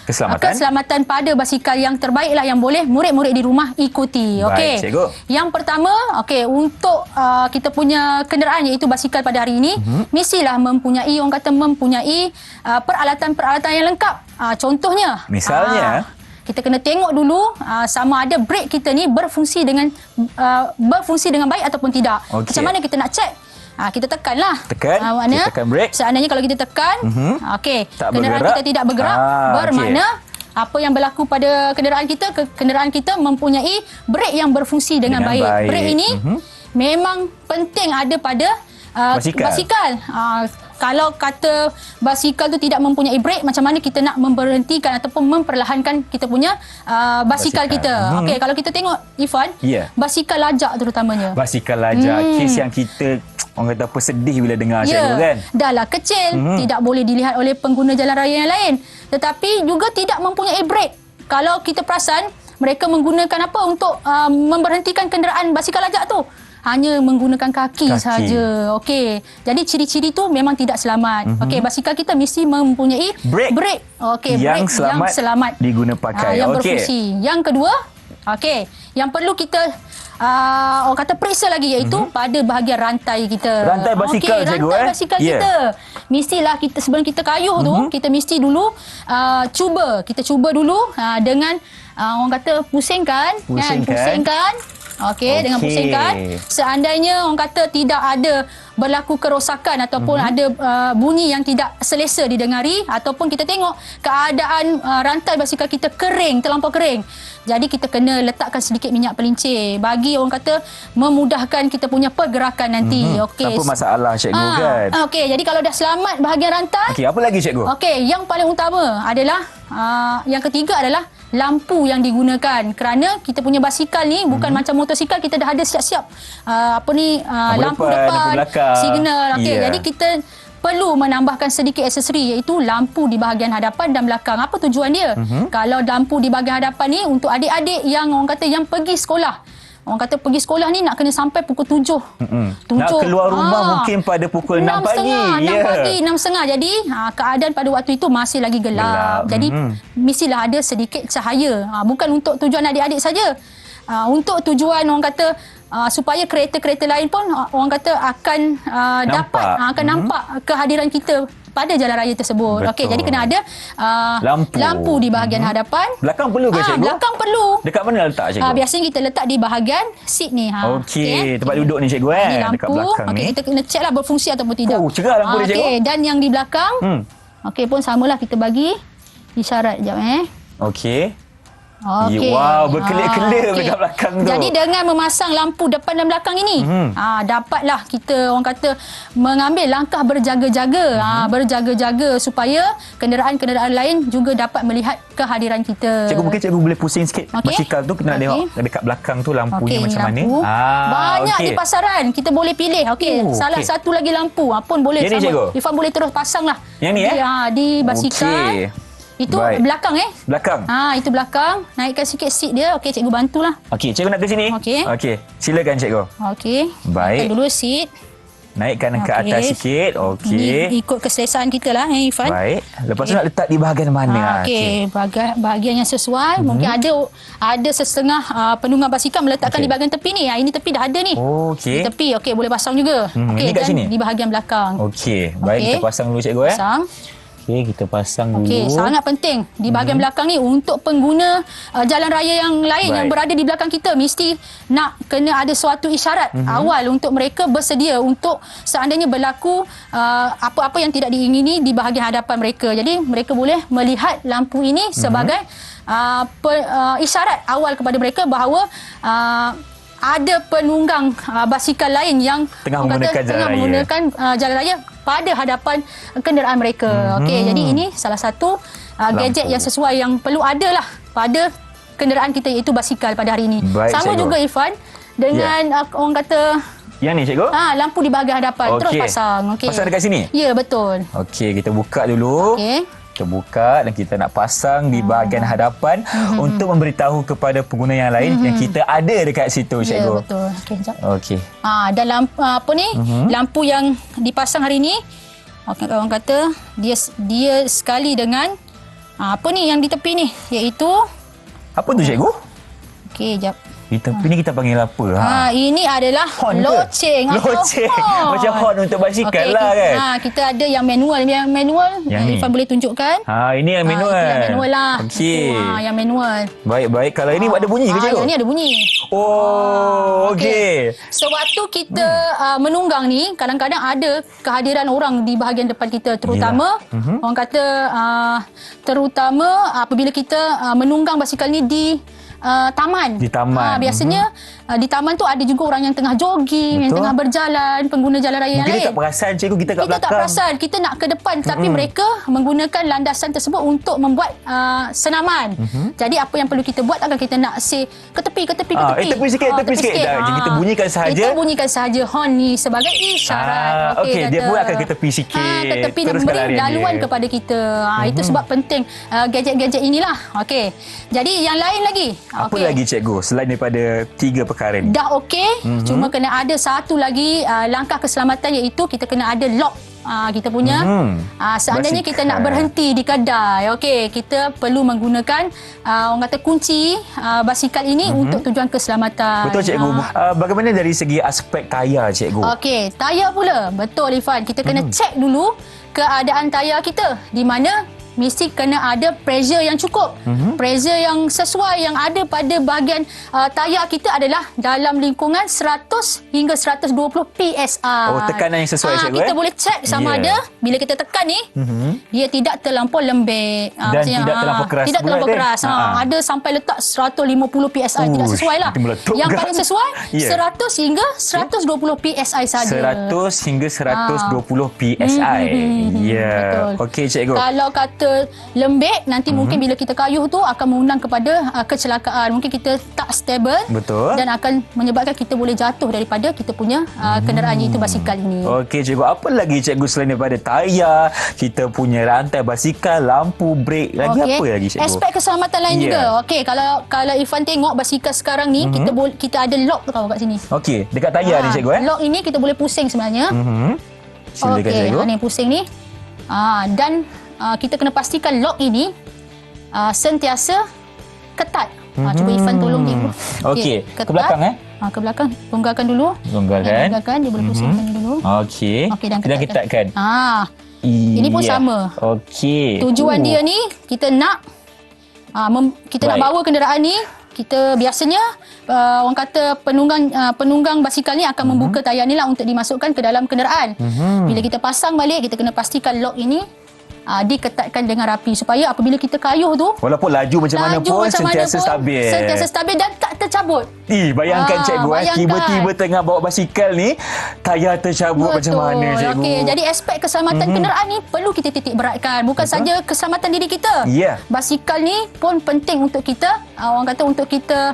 keselamatan pada basikal yang terbaiklah yang boleh murid-murid di rumah ikuti. Okey. Yang pertama, okey, untuk kita punya kenderaan iaitu basikal pada hari ini mestilah mempunyai orang kata mempunyai peralatan-peralatan yang lengkap. Contohnya misalnya kita kena tengok dulu sama ada brek kita ni berfungsi dengan baik ataupun tidak. Macam mana kita nak cek? Kita tekanlah. Kita tekan brek. Seandainya kalau kita tekan, kenderaan kita tidak bergerak, bermakna apa yang berlaku pada kenderaan kita mempunyai brek yang berfungsi dengan baik. Brek ini memang penting ada pada basikal. Kalau kata basikal tu tidak mempunyai brek, macam mana kita nak memberhentikan ataupun memperlahankan kita punya basikal kita. Okey, kalau kita tengok Ifan, basikal lajak terutamanya. Basikal lajak, kes yang kita orang kata apa sedih bila dengar cikgu kan. Dah lah kecil, tidak boleh dilihat oleh pengguna jalan raya yang lain. Tetapi juga tidak mempunyai brek. Kalau kita perasan, mereka menggunakan apa untuk memberhentikan kenderaan basikal lajak tu? Hanya menggunakan kaki saja. Okey. Jadi ciri-ciri tu memang tidak selamat. Okey, basikal kita mesti mempunyai brek. Okey, brek yang selamat diguna pakai. yang berfungsi. Yang kedua, okey, yang perlu kita orang kata periksa lagi iaitu pada bahagian rantai kita. Rantai basikal, cikgu. Rantai basikal kita. Mestilah kita sebelum kita kayuh tu, kita mesti dulu cuba dulu dengan orang kata pusingkan. Okey, dengan pusingkan. Seandainya orang kata tidak ada berlaku kerosakan ataupun ada bunyi yang tidak selesa didengari ataupun kita tengok keadaan rantai basikal kita kering, terlampau kering. Jadi kita kena letakkan sedikit minyak pelincir bagi orang kata memudahkan kita punya pergerakan nanti. Okey. Apa masalah cikgu kan? Okey, jadi kalau dah selamat bahagian rantai. Okey, apa lagi cikgu? Okey, yang paling utama adalah yang ketiga adalah lampu yang digunakan kerana kita punya basikal ni bukan macam motosikal kita dah ada siap-siap lampu depan, signal. Okey, jadi kita perlu menambahkan sedikit aksesori iaitu lampu di bahagian hadapan dan belakang. Apa tujuan dia? Kalau lampu di bahagian hadapan ni untuk adik-adik yang orang kata yang pergi sekolah. Orang kata pergi sekolah ni nak kena sampai pukul 7. Nak keluar rumah mungkin pada pukul 6 pagi. 6 pagi, 6.30. Jadi keadaan pada waktu itu masih lagi gelap. Jadi mestilah ada sedikit cahaya. Bukan untuk tujuan adik-adik saja. Untuk tujuan orang kata supaya kereta-kereta lain pun orang kata akan nampak kehadiran kita pada jalan raya tersebut. Okey, jadi kena ada lampu di bahagian hadapan. Belakang perlu ke cikgu? Belakang perlu. Dekat mana letak cikgu? Biasanya kita letak di bahagian seat ni. Okey, tempat duduk ni cikgu Ini lampu. dekat belakang ni. Kita kena check lah berfungsi ataupun tidak. Cerah lampu dia cikgu. Okey, dan yang di belakang pun samalah kita bagi isyarat sekejap Okey. Wow, berkelip-kelip dekat belakang tu. Jadi dengan memasang lampu depan dan belakang ini, dapatlah kita orang kata mengambil langkah berjaga-jaga, berjaga-jaga supaya kenderaan-kenderaan lain juga dapat melihat kehadiran kita. Cikgu, mungkin cikgu boleh pusing sikit basikal tu, kita nak tengok dekat belakang tu lampunya macam mana. Banyak di pasaran, kita boleh pilih. Salah satu lagi lampu pun boleh. Ifan boleh terus pasang lah. Yang ni di basikal. Itu belakang Belakang. Itu belakang. Naikkan sikit seat dia. Okey, cikgu bantulah. Okey, cikgu nak ke sini. Okey. Silakan cikgu. Okey. Baik. Naikkan dulu seat. Naikkan ke atas sikit. Okey. Ini ikut keselesaan kita lah, Irfan. Baik. Lepas tu nak letak di bahagian mana? Okey, bahagian yang sesuai. Mungkin ada setengah penunggang basikal meletakkan di bahagian tepi ni. Ini tepi dah ada ni. Okey. Di tepi, okey, boleh pasang juga. Okey, ini kat dan sini? di bahagian belakang. Okey. Baik, Okey. kita pasang dulu cikgu. Pasang. Okey, kita pasang dulu. Okey, sangat penting di bahagian belakang ni untuk pengguna jalan raya yang lain yang berada di belakang kita mesti nak kena ada suatu isyarat awal untuk mereka bersedia untuk seandainya berlaku apa-apa yang tidak diingini di bahagian hadapan mereka. Jadi mereka boleh melihat lampu ini sebagai isyarat awal kepada mereka bahawa ada penunggang basikal lain yang tengah menggunakan jalan raya pada hadapan kenderaan mereka. Okey, jadi ini salah satu gadget yang sesuai yang perlu ada lah pada kenderaan kita iaitu basikal pada hari ini. Baik, sama cikgu. juga Irfan dengan orang kata yang ni cikgu? lampu di bahagian hadapan terus pasang. Okey. Pasang dekat sini? Ya, betul. Okey, kita buka dulu. Okey. Kita buka dan kita nak pasang di bahagian hadapan untuk memberitahu kepada pengguna yang lain yang kita ada dekat situ, Ya, cikgu. betul. Okey, sekejap. Okey. Dan lampu lampu yang dipasang hari ni orang kata dia sekali dengan yang di tepi ni iaitu Apa tu cikgu? okey jap. Di tepi ni kita panggil apa? Ini adalah Horn ke? loceng atau Loceng. horn. Macam horn untuk basikal Okey, lah kan? kita ada yang manual. Yang ni? Irfan boleh tunjukkan. Ini yang manual. Itu yang manual lah. Okey. Yang manual. Baik. Kalau ini ada bunyi ke cikgu? Yang ni ada bunyi. Oh, okey. Sewaktu kita menunggang ni, kadang-kadang ada kehadiran orang di bahagian depan kita, terutama orang kata terutama apabila kita menunggang basikal ni di taman. Di taman. Biasanya di taman tu ada juga orang yang tengah jogging, yang tengah berjalan, pengguna jalan raya yang Mungkin lain. kita tak perasan cikgu, kita kat Kita belakang. tak perasan, kita nak ke depan tapi mereka menggunakan landasan tersebut untuk membuat senaman. Jadi apa yang perlu kita buat akan kita nak say ke tepi. tepi sikit. Kita bunyikan sahaja. Kita bunyikan sahaja horn ni sebagai isyarat. Okey, dia pun akan ke tepi sikit. Ke tepi dan Teruskan memberi larian laluan dia. kepada kita. Itu sebab penting gadget-gadget inilah. Okey. Jadi yang lain lagi. Apa lagi cikgu selain daripada 3 perkara ni? Dah okey, cuma kena ada satu lagi langkah keselamatan iaitu kita kena ada lock kita punya. Seandainya kita nak berhenti di kedai, okey, kita perlu menggunakan orang kata kunci basikal ini untuk tujuan keselamatan. Betul cikgu. Bagaimana dari segi aspek tayar cikgu? Okey, tayar pula. Betul Irfan, kita kena cek dulu keadaan tayar kita di mana mesti kena ada pressure yang cukup. Pressure yang sesuai yang ada pada bahagian tayar kita adalah dalam lingkungan 100 hingga 120 PSI. Oh, tekanan yang sesuai cikgu. Kita boleh cek sama ada bila kita tekan ni dia tidak terlampau lembek. Dan tidak terlampau keras. Tidak terlampau keras. Ada sampai letak 150 PSI tidak sesuai lah. Yang paling sesuai 100 hingga 120 PSI saja. 100 hingga 120 PSI. Ya. Betul. Okey cikgu. Kalau kata lembek, nanti mungkin bila kita kayuh tu akan mengundang kepada kecelakaan. Mungkin kita tak stable. Betul. Dan akan menyebabkan kita boleh jatuh daripada kita punya kenderaan iaitu basikal ini. Okey cikgu, apa lagi cikgu selain daripada tayar, kita punya rantai basikal, lampu brek, lagi apa lagi cikgu? Aspek keselamatan lain juga. Okey, kalau Irfan tengok basikal sekarang ni, kita ada lock tau kat sini. Okey, dekat tayar ni cikgu Lock ini kita boleh pusing sebenarnya. Silakan cikgu. Ni pusing ni. Dan kita kena pastikan lock ini sentiasa ketat. Cuba Irfan tolong dia. Okey, ke belakang ke belakang. Longgarkan dulu. Longgarkan. Dia boleh pusingkan dulu. Okey. Dan ketatkan. Ini pun sama. Okey. Tujuan dia ni kita nak nak bawa kenderaan ni. Kita biasanya orang kata penunggang basikal ni akan membuka tayar ni lah untuk dimasukkan ke dalam kenderaan. Bila kita pasang balik, kita kena pastikan lock ini diketatkan dengan rapi supaya apabila kita kayuh tu, walaupun laju macam mana pun sentiasa stabil dan tak tercabut. Bayangkan cikgu, tiba-tiba tengah bawa basikal ni tayar tercabut. Betul. Macam mana cikgu? Okey, jadi aspek keselamatan kenderaan ni perlu kita titik beratkan. Bukan saja keselamatan diri kita. Basikal ni pun penting untuk kita orang kata untuk kita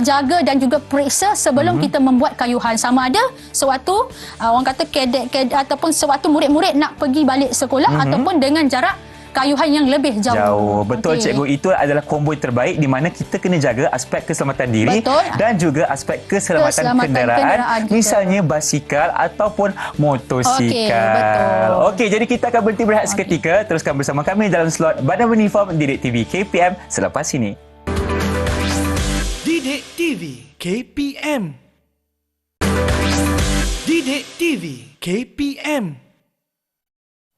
jaga dan juga periksa sebelum kita membuat kayuhan. Sama ada sewaktu orang kata kadet ataupun sewaktu murid-murid nak pergi balik sekolah ataupun dengan jarak kayuhan yang lebih jauh. Betul, cikgu. Itu adalah combo terbaik di mana kita kena jaga aspek keselamatan diri dan juga aspek keselamatan kenderaan. Misalnya basikal ataupun motosikal. Okey, jadi kita akan berhenti berehat seketika. Teruskan bersama kami dalam slot Badan Beruniform Didik TV KPM selepas ini. Didik TV KPM. Didik TV KPM.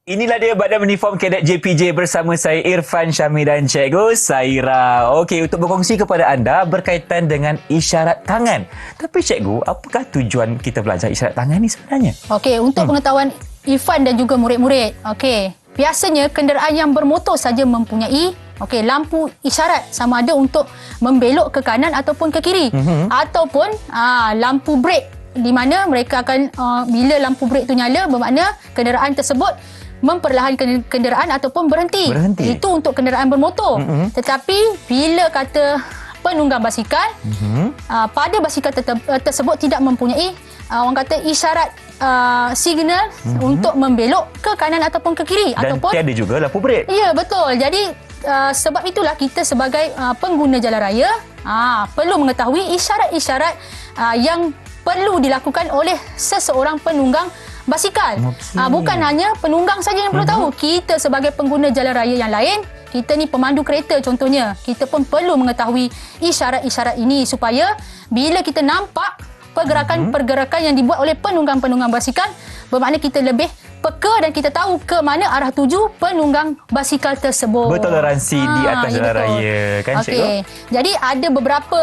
Inilah dia Badan Beruniform Kadet JPJ bersama saya Irfan Syamil dan Cikgu Saira. Okey, untuk berkongsi kepada anda berkaitan dengan isyarat tangan. Tapi Cikgu, apakah tujuan kita belajar isyarat tangan ni sebenarnya? Okey, untuk pengetahuan Irfan dan juga murid-murid. Okey, biasanya kenderaan yang bermotor saja mempunyai lampu isyarat, sama ada untuk membelok ke kanan ataupun ke kiri. Ataupun lampu brek, di mana mereka akan bila lampu brek tu nyala bermakna kenderaan tersebut memperlahankan kenderaan ataupun berhenti. Itu untuk kenderaan bermotor. Tetapi bila kata penunggang basikal, pada basikal tersebut tidak mempunyai orang kata isyarat signal untuk membelok ke kanan ataupun ke kiri. Dan ataupun tiada juga lampu brek. Ya, betul. Jadi sebab itulah kita sebagai pengguna jalan raya perlu mengetahui isyarat-isyarat yang perlu dilakukan oleh seseorang penunggang basikal. Bukan hanya penunggang saja yang perlu tahu. Kita sebagai pengguna jalan raya yang lain, kita ni pemandu kereta contohnya, kita pun perlu mengetahui isyarat-isyarat ini supaya bila kita nampak pergerakan-pergerakan yang dibuat oleh penunggang-penunggang basikal, bermakna kita lebih peka dan kita tahu ke mana arah tuju penunggang basikal tersebut. Bertoleransi di atas jalan raya, kan Cikgu? Jadi ada beberapa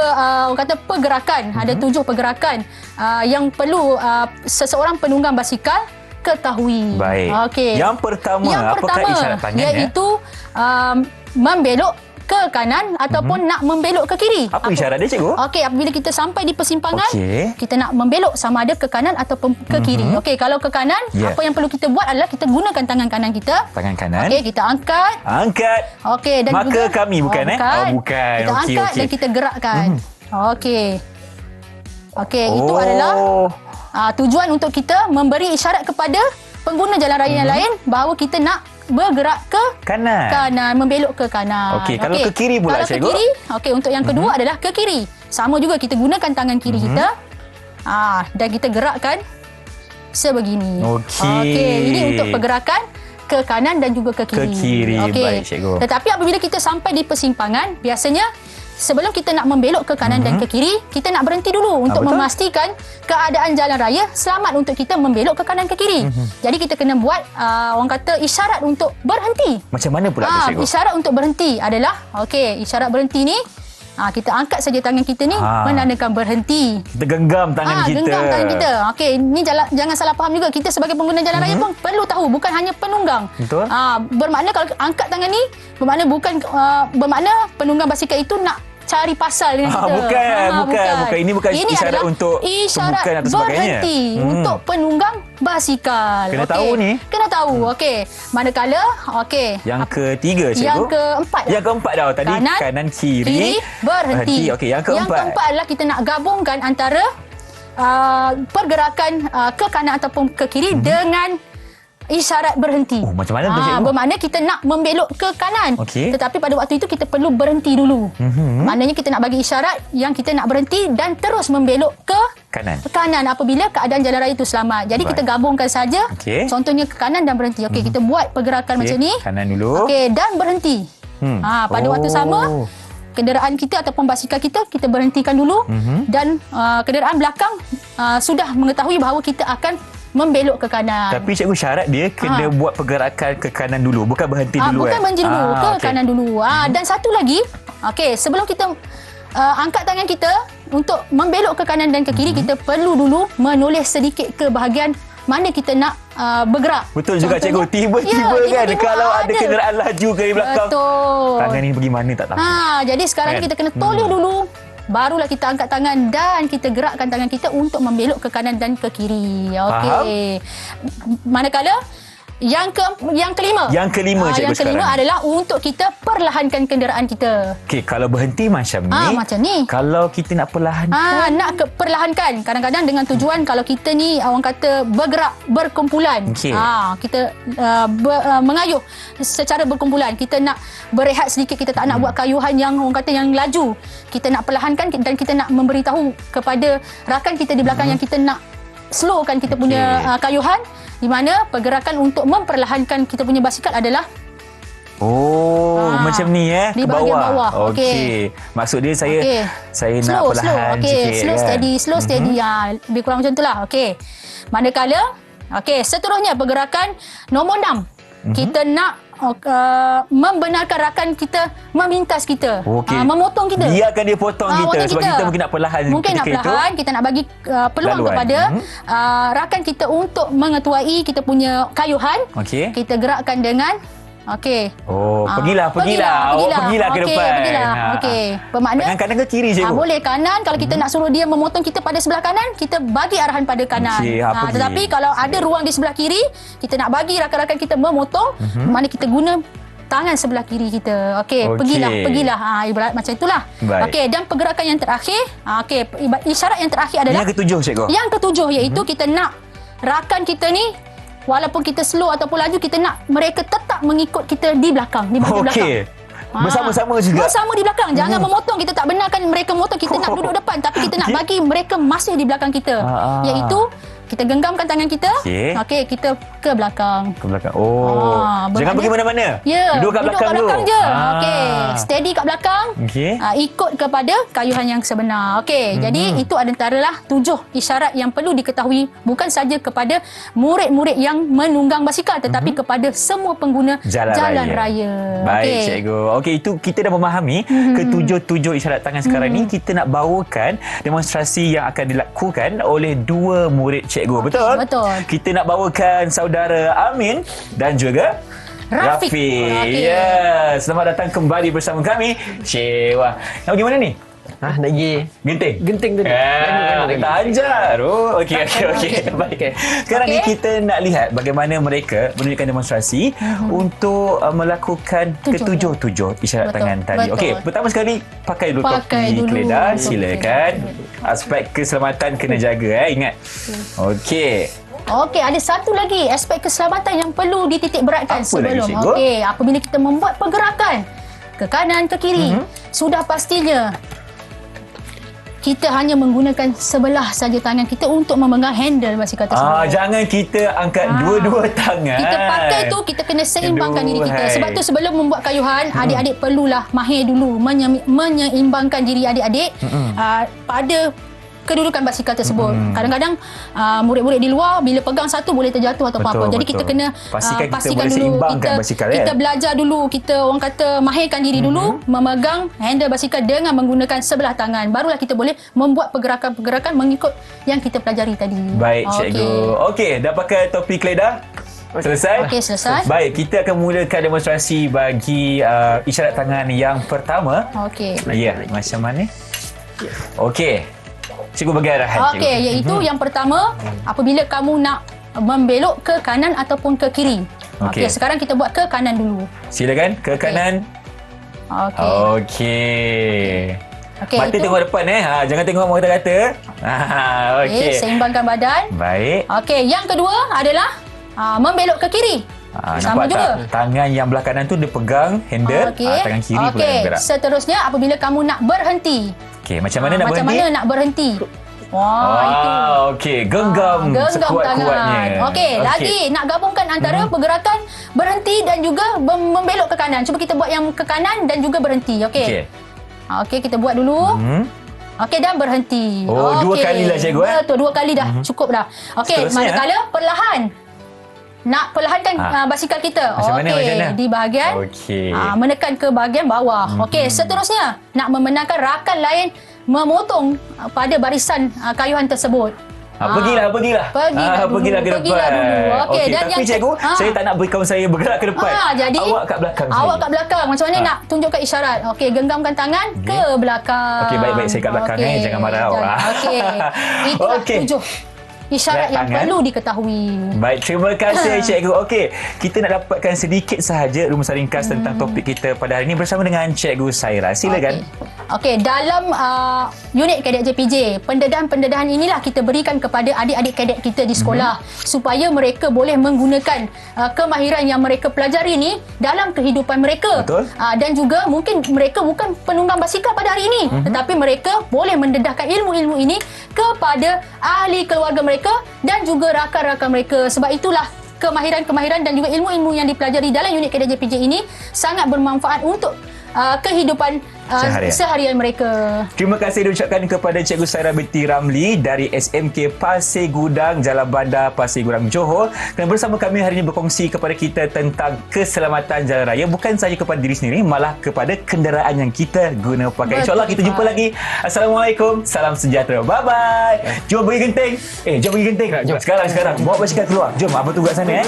orang kata pergerakan, ada 7 pergerakan yang perlu seseorang penunggang basikal ketahui. Baik. Yang pertama, apakah isyarat tangan? Iaitu membelok ke kanan ataupun nak membelok ke kiri. Apa isyarat dia, Cikgu? Okey, apabila kita sampai di persimpangan, kita nak membelok sama ada ke kanan ataupun ke kiri. Okey, kalau ke kanan, apa yang perlu kita buat adalah kita gunakan tangan kanan kita. Tangan kanan. Okey, kita angkat. Okey, dan maka juga kami bukan bukan. Kita angkat dan kita gerakkan. Okey. itu adalah tujuan untuk kita memberi isyarat kepada pengguna jalan raya yang lain bahawa kita nak bergerak ke kanan, membelok ke kanan. Okey, kalau ke kiri pula, Cikgu? Kalau ke kiri, okey, untuk yang kedua adalah ke kiri. Sama juga kita gunakan tangan kiri kita. Dan kita gerakkan sebegini. Okey, ini untuk pergerakan ke kanan dan juga ke kiri. Baik, Cikgu. Tetapi apabila kita sampai di persimpangan, biasanya sebelum kita nak membelok ke kanan dan ke kiri, kita nak berhenti dulu untuk memastikan keadaan jalan raya selamat untuk kita membelok ke kanan ke kiri. Jadi kita kena buat orang kata isyarat untuk berhenti. Macam mana pula tu, Cikgu? Isyarat untuk berhenti adalah isyarat berhenti ni kita angkat saja tangan kita ni menandakan berhenti. Kita genggam tangan kita. Genggam tangan kita. Okey, ni jangan salah faham juga. Kita sebagai pengguna jalan raya pun perlu tahu, bukan hanya penunggang. Betul. Bermakna kalau angkat tangan ni bermakna bermakna penunggang basikal itu nak cari pasal dengan kita. Bukan. Ini isyarat untuk pembukaan atau sebagainya. Berhenti untuk penunggang basikal. Kena tahu ni. Kena tahu. Okey. Manakala yang ketiga, Cikgu. Yang keempat. Yang keempat dah. Tadi kanan kiri berhenti. Okey, yang keempat adalah kita nak gabungkan antara pergerakan ke kanan ataupun ke kiri dengan isyarat berhenti. Macam mana tu, Cikgu? Bermakna kita nak membelok ke kanan. Tetapi pada waktu itu kita perlu berhenti dulu. Maknanya kita nak bagi isyarat yang kita nak berhenti dan terus membelok ke kanan apabila keadaan jalan raya itu selamat. Jadi kita gabungkan saja. Contohnya ke kanan dan berhenti. Okey, kita buat pergerakan macam ni. Kanan dulu. Okey, dan berhenti. Pada waktu sama, kenderaan kita ataupun basikal kita berhentikan dulu dan kenderaan belakang sudah mengetahui bahawa kita akan membelok ke kanan. Tapi Cikgu, syarat dia kena buat pergerakan ke kanan dulu, bukan berhenti dulu. Bukan berhenti dulu, ke kanan dulu. Dan satu lagi, sebelum kita angkat tangan kita untuk membelok ke kanan dan ke kiri, kita perlu dulu menulis sedikit ke bahagian mana kita nak bergerak. Betul juga, Cikgu. Tiba-tiba kan kalau ada kenderaan laju ke belakang. Betul. Tangan ni pergi mana tak tahu. Jadi sekarang kita kena tulis dulu. Barulah kita angkat tangan dan kita gerakkan tangan kita untuk membelok ke kanan dan ke kiri. Okey. Manakala Yang kelima. Yang kelima, cikgu, yang kelima sekarang. adalah untuk kita perlahankan kenderaan kita. Okey, kalau berhenti macam ni. Macam ni. Kalau kita nak perlahan. Nak perlahankan. Kadang-kadang dengan tujuan kalau kita ni orang kata bergerak berkumpulan. Okey. Kita mengayuh secara berkumpulan. Kita nak berehat sedikit, kita tak nak buat kayuhan yang orang kata yang laju. Kita nak perlahankan dan kita nak memberitahu kepada rakan kita di belakang yang kita nak slowkan kita punya kayuhan, di mana pergerakan untuk memperlahankan kita punya basikal adalah macam ni di ke bahagian bawah. Okey. Maksud dia saya nak slow. perlahan sikit. Slow, kan? slow steady. Lebih kurang macam itulah. Okey. Manakala seterusnya pergerakan nombor 6. Kita nak membenarkan rakan kita memintas kita, memotong kita. Biarkan dia potong kita sebab kita mungkin nak perlahan. Mungkin nak perlahan, kita nak bagi peluang laluan kepada rakan kita untuk mengetuai kita punya kayuhan. Kita gerakkan dengan pergilah ke depan. Bermakna dengan kanan ke kiri, cikgu? Boleh kanan. Kalau kita nak suruh dia memotong kita pada sebelah kanan, kita bagi arahan pada kanan. Tetapi kalau ada ruang di sebelah kiri, kita nak bagi rakan-rakan kita memotong, mana kita guna tangan sebelah kiri kita. Pergilah. Ibarat macam itulah. Dan pergerakan yang terakhir, isyarat yang terakhir adalah yang ketujuh, cikgu. Yang ketujuh iaitu kita nak rakan kita ni, walaupun kita slow ataupun laju, kita nak mereka tetap mengikut kita di belakang, di bahagian belakang. Bersama-sama juga. Bersama di belakang. Jangan memotong. Kita tak benarkan mereka memotong. Kita nak duduk depan. Tapi kita nak bagi mereka masih di belakang kita. Iaitu kita genggamkan tangan kita. Kita ke belakang. Ke belakang. Jangan pergi mana-mana. Duduk kat belakang je. Steady kat belakang. Ikut kepada kayuhan yang sebenar. Jadi itu antaralah 7 isyarat yang perlu diketahui bukan saja kepada murid-murid yang menunggang basikal, tetapi kepada semua pengguna jalan raya. Baik, cikgu. Itu kita dah memahami ketujuh isyarat tangan sekarang ni. Kita nak bawakan demonstrasi yang akan dilakukan oleh 2 murid cikgu. Betul? Kita nak bawakan saudara Amin dan juga Rafiq. Selamat datang kembali bersama kami. Wah. Nak pergi mana ni? Nak pergi Genting tadi. Kita ajar. Okey. Baik. Sekarang ni kita nak lihat bagaimana mereka menunjukkan demonstrasi untuk melakukan ketujuh isyarat tangan tadi. Okey, pertama sekali pakai dulu topi keledar. Silakan. Aspek keselamatan kena jaga, ingat. Okey, ada satu lagi aspek keselamatan yang perlu dititik beratkan sebelum. Lagi, apabila kita membuat pergerakan ke kanan ke kiri, sudah pastinya kita hanya menggunakan sebelah saja tangan kita untuk memegang handle basikal tersebut. Jangan kita angkat dua-dua tangan. Kita pakai tu, kita kena seimbangkan diri kita. Sebab tu sebelum membuat kayuhan, adik-adik perlulah mahir dulu menyeimbangkan diri adik-adik pada kedudukan basikal tersebut. Kadang-kadang murid-murid di luar bila pegang satu boleh terjatuh atau apa-apa. Jadi kita kena pastikan dulu kita belajar dulu, kita orang kata mahirkan diri dulu memegang handle basikal dengan menggunakan sebelah tangan. Barulah kita boleh membuat pergerakan-pergerakan mengikut yang kita pelajari tadi. Baik, cikgu. Okey, dah pakai topi keledar? Selesai? Okey, selesai. Baik, kita akan mulakan demonstrasi bagi isyarat tangan yang pertama. Macam mana? Okey. Cikgu bagi arahan. Iaitu yang pertama, apabila kamu nak membelok ke kanan ataupun ke kiri. Sekarang kita buat ke kanan dulu. Silakan, ke kanan. Okey. Mata tengok depan jangan tengok mata kata. Seimbangkan badan. Baik. Yang kedua adalah membelok ke kiri. Sama juga. Tangan yang belah kanan tu dia pegang handle, tangan kiri pula yang bergerak. Seterusnya apabila kamu nak berhenti. Macam mana nak berhenti? Macam mana nak berhenti? Itu. Genggam sekuat-kuatnya. Lagi nak gabungkan antara pergerakan berhenti dan juga membelok ke kanan. Cuba kita buat yang ke kanan dan juga berhenti. Kita buat dulu. Dan berhenti. 2 kali lah, cikgu. Betul, 2 kali dah. Cukup dah. Manakala perlahan. Nak perlahankan basikal kita. Macam mana? Di bahagian menekan ke bahagian bawah. Seterusnya nak membenarkan rakan lain memotong pada barisan kayuhan tersebut. Pergilah ke depan. Dulu. Dan tapi cikgu, saya tak nak beri kawan saya bergerak ke depan. Jadi awak kat belakang kat belakang. Macam mana nak tunjukkan isyarat? Genggamkan tangan ke belakang. Baik-baik, saya kat belakang jangan marah awak. Itulah 7 isyarat yang tangan. perlu diketahui. Baik, terima kasih Cikgu. Okey, kita nak dapatkan sedikit sahaja rumusan ringkas tentang topik kita pada hari ini bersama dengan Cikgu Saira. Silakan. Okey, dalam unit kadet JPJ, pendedahan-pendedahan inilah kita berikan kepada adik-adik kadet kita di sekolah supaya mereka boleh menggunakan kemahiran yang mereka pelajari ni dalam kehidupan mereka. Betul. Dan juga mungkin mereka bukan penunggang basikal pada hari ini, tetapi mereka boleh mendedahkan ilmu-ilmu ini kepada ahli keluarga mereka dan juga rakan-rakan mereka. Sebab itulah kemahiran-kemahiran dan juga ilmu-ilmu yang dipelajari dalam unit kadet JPJ ini sangat bermanfaat untuk kehidupan seharian mereka. Terima kasih diucapkan kepada Cikgu Saira binti Ramli dari SMK Pasir Gudang, Jalan Bandar, Pasir Gudang, Johor. Dan bersama kami hari ini berkongsi kepada kita tentang keselamatan jalan raya, bukan sahaja kepada diri sendiri, malah kepada kenderaan yang kita guna pakai. InsyaAllah kita jumpa lagi. Assalamualaikum, salam sejahtera. Bye-bye. Jom pergi genting. Jom pergi genting. Sekarang. Bawa basikal keluar. Jom, apa tu kat sana